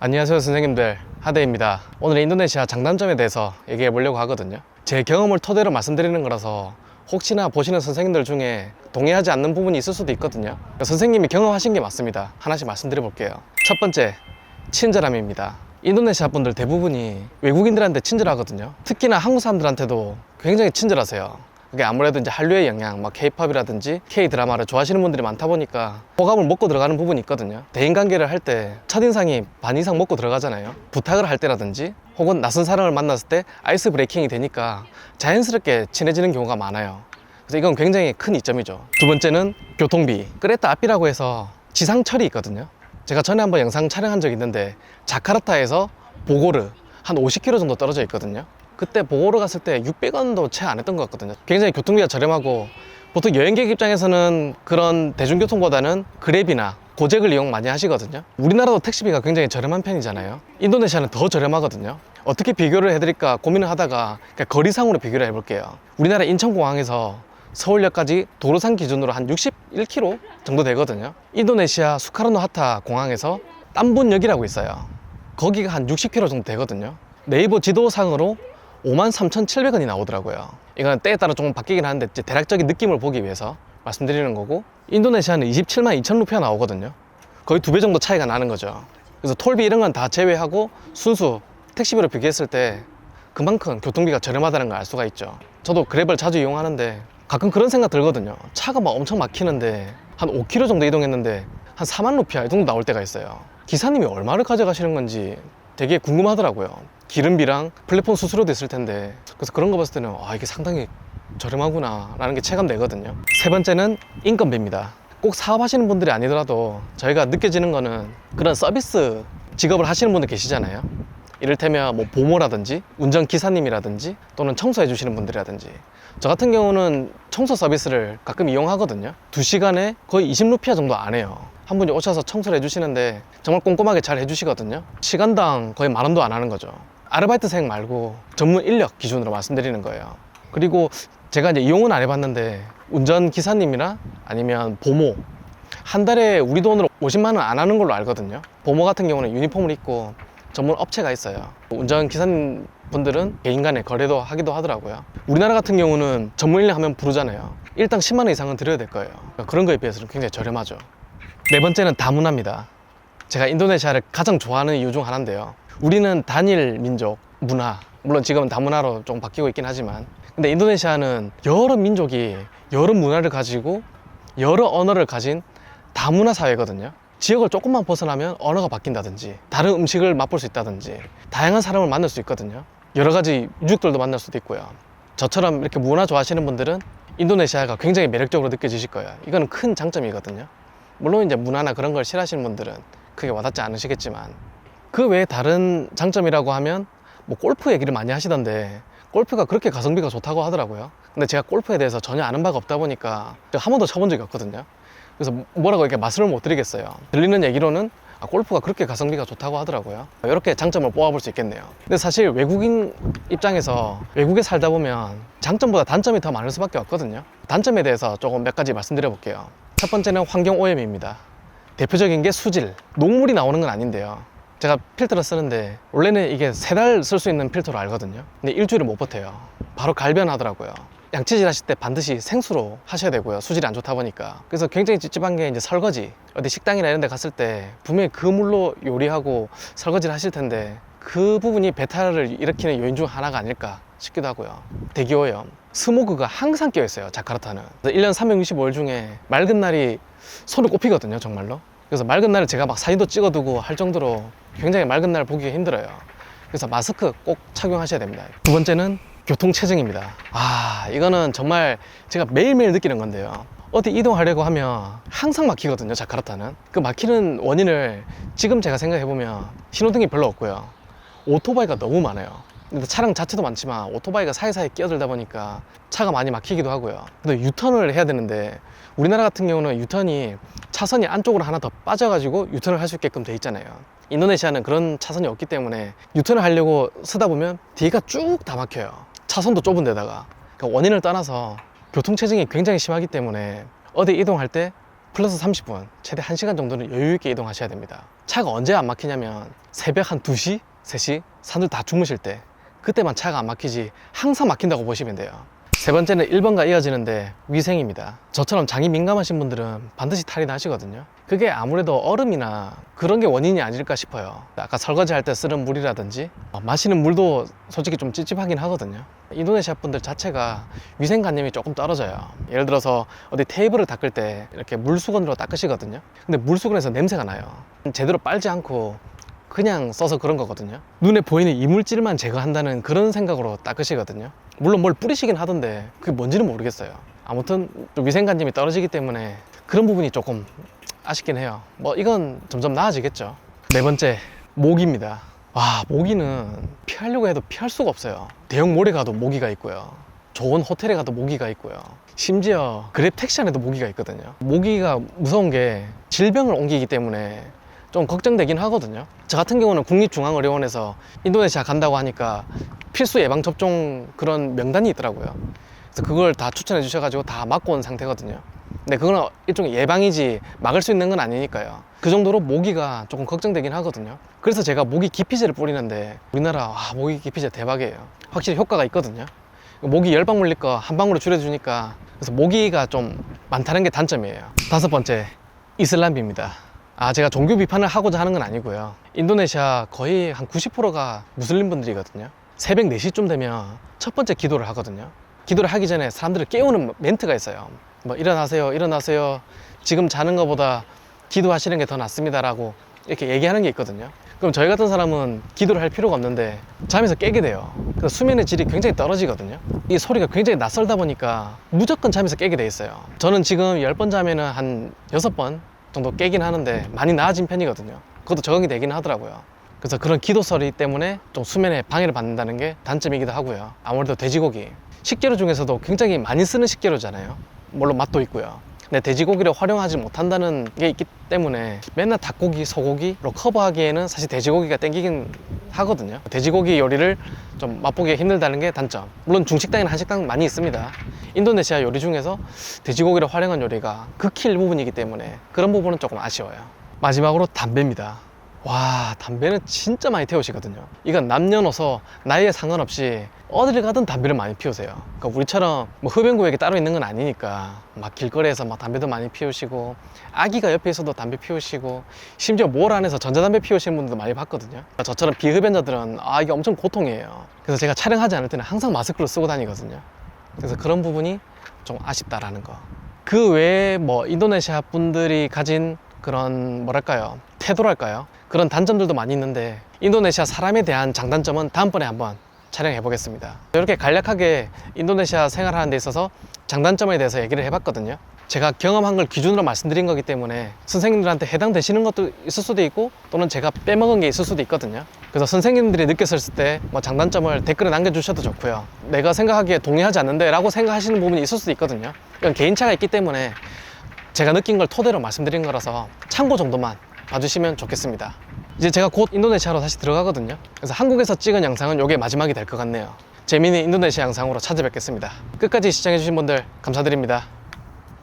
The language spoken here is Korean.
안녕하세요 선생님들, 하대입니다. 오늘 인도네시아 장단점에 대해서 얘기해 보려고 하거든요. 제 경험을 토대로 말씀드리는 거라서 혹시나 보시는 선생님들 중에 동의하지 않는 부분이 있을 수도 있거든요. 선생님이 경험하신 게 맞습니다. 하나씩 말씀드려 볼게요. 첫 번째, 친절함입니다. 인도네시아 분들 대부분이 외국인들한테 친절하거든요. 특히나 한국 사람들한테도 굉장히 친절하세요. 그게 아무래도 이제 한류의 영향, 막 K-팝이라든지 K-드라마를 좋아하시는 분들이 많다 보니까 호감을 먹고 들어가는 부분이 있거든요. 대인관계를 할 때 첫인상이 반 이상 먹고 들어가잖아요. 부탁을 할 때라든지 혹은 낯선 사람을 만났을 때 아이스 브레이킹이 되니까 자연스럽게 친해지는 경우가 많아요. 그래서 이건 굉장히 큰 이점이죠. 두 번째는 교통비. 크레타 앞이라고 해서 지상철이 있거든요. 제가 전에 한번 영상 촬영한 적이 있는데 자카르타에서 보고르 한 50km 정도 떨어져 있거든요. 그때 보고르 갔을 때 600원도 채 안 했던 것 같거든요. 굉장히 교통비가 저렴하고 보통 여행객 입장에서는 그런 대중교통보다는 그랩이나 고잭을 이용 많이 하시거든요. 우리나라도 택시비가 굉장히 저렴한 편이잖아요. 인도네시아는 더 저렴하거든요. 어떻게 비교를 해드릴까 고민을 하다가 거리상으로 비교를 해볼게요. 우리나라 인천공항에서 서울역까지 도로상 기준으로 한 61km 정도 되거든요. 인도네시아 수카르노 하타 공항에서 땀본역이라고 있어요. 거기가 한 60km 정도 되거든요. 네이버 지도상으로 53,700원이 나오더라고요. 이건 때에 따라 조금 바뀌긴 하는데 대략적인 느낌을 보기 위해서 말씀드리는 거고, 인도네시아는 27만 2천 루피아 나오거든요. 거의 2배 정도 차이가 나는 거죠. 그래서 톨비 이런 건 다 제외하고 순수 택시비로 비교했을 때 그만큼 교통비가 저렴하다는 걸 알 수가 있죠. 저도 그랩을 자주 이용하는데 가끔 그런 생각 들거든요. 차가 막 엄청 막히는데 한 5km 정도 이동했는데 한 4만 루피아 이 정도 나올 때가 있어요. 기사님이 얼마를 가져가시는 건지 되게 궁금하더라고요. 기름비랑 플랫폼 수수료도 있을 텐데, 그래서 그런 거 봤을 때는 이게 상당히 저렴하구나 라는 게 체감되거든요. 세 번째는 인건비입니다. 꼭 사업하시는 분들이 아니더라도 저희가 느껴지는 거는 그런 서비스 직업을 하시는 분들 계시잖아요. 이를테면 뭐 보모라든지 운전기사님이라든지 또는 청소해 주시는 분들이라든지, 저 같은 경우는 청소 서비스를 가끔 이용하거든요. 2시간에 거의 20루피아 정도 안 해요. 한 분이 오셔서 청소를 해주시는데 정말 꼼꼼하게 잘 해주시거든요. 시간당 거의 10,000원도 안 하는 거죠. 아르바이트생 말고 전문 인력 기준으로 말씀드리는 거예요. 그리고 제가 이제 이용은 안 해봤는데 운전기사님이나 아니면 보모 한 달에 우리 돈으로 50만 원 안 하는 걸로 알거든요. 보모 같은 경우는 유니폼을 입고 전문 업체가 있어요. 운전기사님 분들은 개인 간에 거래도 하기도 하더라고요. 우리나라 같은 경우는 전문 인력 하면 부르잖아요. 일당 10만 원 이상은 드려야 될 거예요. 그러니까 그런 거에 비해서는 굉장히 저렴하죠. 네 번째는 다문화입니다. 제가 인도네시아를 가장 좋아하는 이유 중 하나인데요. 우리는 단일 민족 문화, 물론 지금은 다문화로 좀 바뀌고 있긴 하지만, 근데 인도네시아는 여러 민족이 여러 문화를 가지고 여러 언어를 가진 다문화 사회거든요. 지역을 조금만 벗어나면 언어가 바뀐다든지 다른 음식을 맛볼 수 있다든지 다양한 사람을 만날 수 있거든요. 여러 가지 유족들도 만날 수도 있고요. 저처럼 이렇게 문화 좋아하시는 분들은 인도네시아가 굉장히 매력적으로 느껴지실 거예요. 이거는 큰 장점이거든요. 물론 이제 문화나 그런 걸 싫어하시는 분들은 크게 와닿지 않으시겠지만, 그 외에 다른 장점이라고 하면 뭐 골프 얘기를 많이 하시던데 골프가 그렇게 가성비가 좋다고 하더라고요. 근데 제가 골프에 대해서 전혀 아는 바가 없다 보니까 한 번도 쳐본 적이 없거든요. 그래서 뭐라고 이렇게 말씀을 못 드리겠어요. 들리는 얘기로는 골프가 그렇게 가성비가 좋다고 하더라고요. 이렇게 장점을 뽑아볼 수 있겠네요. 근데 사실 외국인 입장에서 외국에 살다 보면 장점보다 단점이 더 많을 수밖에 없거든요. 단점에 대해서 조금 몇 가지 말씀드려 볼게요. 첫 번째는 환경 오염입니다. 대표적인 게 수질. 녹물이 나오는 건 아닌데요. 제가 필터를 쓰는데 원래는 이게 3달 쓸 수 있는 필터로 알거든요. 근데 일주일을 못 버텨요. 바로 갈변하더라고요. 양치질 하실 때 반드시 생수로 하셔야 되고요. 수질이 안 좋다 보니까. 그래서 굉장히 찝찝한 게 이제 설거지. 어디 식당이나 이런 데 갔을 때 분명히 그 물로 요리하고 설거지를 하실 텐데 그 부분이 배탈을 일으키는 요인 중 하나가 아닐까 싶기도 하고요. 대기오염. 스모그가 항상 껴 있어요, 자카르타는. 1년 365일 중에 맑은 날이 손을 꼽히거든요, 정말로. 그래서 맑은 날을 제가 막 사진도 찍어두고 할 정도로 굉장히 맑은 날 보기가 힘들어요. 그래서 마스크 꼭 착용하셔야 됩니다. 두 번째는 교통체증입니다. 이거는 정말 제가 매일매일 느끼는 건데요. 어디 이동하려고 하면 항상 막히거든요, 자카르타는. 그 막히는 원인을 지금 제가 생각해보면 신호등이 별로 없고요. 오토바이가 너무 많아요. 근데 차량 자체도 많지만 오토바이가 사이사이 끼어들다 보니까 차가 많이 막히기도 하고요. 근데 유턴을 해야 되는데 우리나라 같은 경우는 유턴이 차선이 안쪽으로 하나 더 빠져가지고 유턴을 할 수 있게끔 돼 있잖아요. 인도네시아는 그런 차선이 없기 때문에 유턴을 하려고 쓰다 보면 뒤가 쭉 다 막혀요. 차선도 좁은 데다가. 그러니까 원인을 떠나서 교통체증이 굉장히 심하기 때문에 어디 이동할 때 플러스 30분, 최대 1시간 정도는 여유 있게 이동하셔야 됩니다. 차가 언제 안 막히냐면 새벽 한 2시, 3시 사람들 다 주무실 때 그때만 차가 안 막히지 항상 막힌다고 보시면 돼요. 세 번째는 1번과 이어지는데 위생입니다. 저처럼 장이 민감하신 분들은 반드시 탈이 나시거든요. 그게 아무래도 얼음이나 그런 게 원인이 아닐까 싶어요. 아까 설거지 할 때 쓰는 물이라든지 마시는 물도 솔직히 좀 찝찝하긴 하거든요. 인도네시아 분들 자체가 위생관념이 조금 떨어져요. 예를 들어서 어디 테이블을 닦을 때 이렇게 물수건으로 닦으시거든요. 근데 물수건에서 냄새가 나요. 제대로 빨지 않고 그냥 써서 그런 거거든요. 눈에 보이는 이물질만 제거한다는 그런 생각으로 닦으시거든요. 물론 뭘 뿌리시긴 하던데 그게 뭔지는 모르겠어요. 아무튼 좀 위생관념이 떨어지기 때문에 그런 부분이 조금 아쉽긴 해요. 뭐 이건 점점 나아지겠죠. 네 번째, 모기입니다. 와, 모기는 피하려고 해도 피할 수가 없어요. 대형 몰에 가도 모기가 있고요, 좋은 호텔에 가도 모기가 있고요, 심지어 그랩 택시 안에도 모기가 있거든요. 모기가 무서운 게 질병을 옮기기 때문에 좀 걱정되긴 하거든요. 저 같은 경우는 국립중앙의료원에서 인도네시아 간다고 하니까 필수 예방접종 그런 명단이 있더라고요. 그래서 그걸 다 추천해 주셔가지고 다 맞고 온 상태거든요. 근데 그거는 일종의 예방이지 막을 수 있는 건 아니니까요. 그 정도로 모기가 조금 걱정되긴 하거든요. 그래서 제가 모기 기피제를 뿌리는데 우리나라 모기 기피제 대박이에요. 확실히 효과가 있거든요. 모기 10방 물릴 거 한 방으로 줄여주니까, 그래서 모기가 좀 많다는 게 단점이에요. 다섯 번째, 이슬람비입니다. 제가 종교 비판을 하고자 하는 건 아니고요. 인도네시아 거의 한 90%가 무슬림 분들이거든요. 새벽 4시쯤 되면 첫 번째 기도를 하거든요. 기도를 하기 전에 사람들을 깨우는 멘트가 있어요. 뭐 일어나세요, 일어나세요, 지금 자는 것보다 기도하시는 게 더 낫습니다 라고 이렇게 얘기하는 게 있거든요. 그럼 저희 같은 사람은 기도를 할 필요가 없는데 잠에서 깨게 돼요. 그래서 수면의 질이 굉장히 떨어지거든요. 이 소리가 굉장히 낯설다 보니까 무조건 잠에서 깨게 돼 있어요. 저는 지금 10번 자면은 한 6번 정도 깨긴 하는데 많이 나아진 편이거든요. 그것도 적응이 되긴 하더라고요. 그래서 그런 기도 소리 때문에 좀 수면에 방해를 받는다는 게 단점이기도 하고요. 아무래도 돼지고기, 식재료 중에서도 굉장히 많이 쓰는 식재료잖아요. 물론 맛도 있고요. 근데 돼지고기를 활용하지 못한다는 게 있기 때문에 맨날 닭고기, 소고기로 커버하기에는 사실 돼지고기가 땡기긴 하거든요. 돼지고기 요리를 좀 맛보기 힘들다는 게 단점. 물론 중식당이나 한식당 많이 있습니다. 인도네시아 요리 중에서 돼지고기를 활용한 요리가 극히 일부분이기 때문에 그런 부분은 조금 아쉬워요. 마지막으로 담배입니다. 와, 담배는 진짜 많이 태우시거든요. 이건 남녀노소 나이에 상관없이 어디를 가든 담배를 많이 피우세요. 그러니까 우리처럼 뭐 흡연구역이 따로 있는 건 아니니까 막 길거리에서 막 담배도 많이 피우시고, 아기가 옆에 있어도 담배 피우시고, 심지어 몰 안에서 전자담배 피우시는 분들도 많이 봤거든요. 저처럼 비흡연자들은 이게 엄청 고통이에요. 그래서 제가 촬영하지 않을 때는 항상 마스크를 쓰고 다니거든요. 그래서 그런 부분이 좀 아쉽다라는 거. 그 외에 뭐 인도네시아 분들이 가진 그런 뭐랄까요, 태도랄까요, 그런 단점들도 많이 있는데 인도네시아 사람에 대한 장단점은 다음번에 한번 촬영해 보겠습니다. 이렇게 간략하게 인도네시아 생활하는 데 있어서 장단점에 대해서 얘기를 해봤거든요. 제가 경험한 걸 기준으로 말씀드린 거기 때문에 선생님들한테 해당되시는 것도 있을 수도 있고, 또는 제가 빼먹은 게 있을 수도 있거든요. 그래서 선생님들이 느꼈을 때 뭐 장단점을 댓글에 남겨주셔도 좋고요. 내가 생각하기에 동의하지 않는데 라고 생각하시는 부분이 있을 수도 있거든요. 이건 개인차가 있기 때문에 제가 느낀 걸 토대로 말씀드린 거라서 참고 정도만 봐주시면 좋겠습니다. 이제 제가 곧 인도네시아로 다시 들어가거든요. 그래서 한국에서 찍은 영상은 이게 마지막이 될 것 같네요. 재미있는 인도네시아 영상으로 찾아뵙겠습니다. 끝까지 시청해주신 분들 감사드립니다.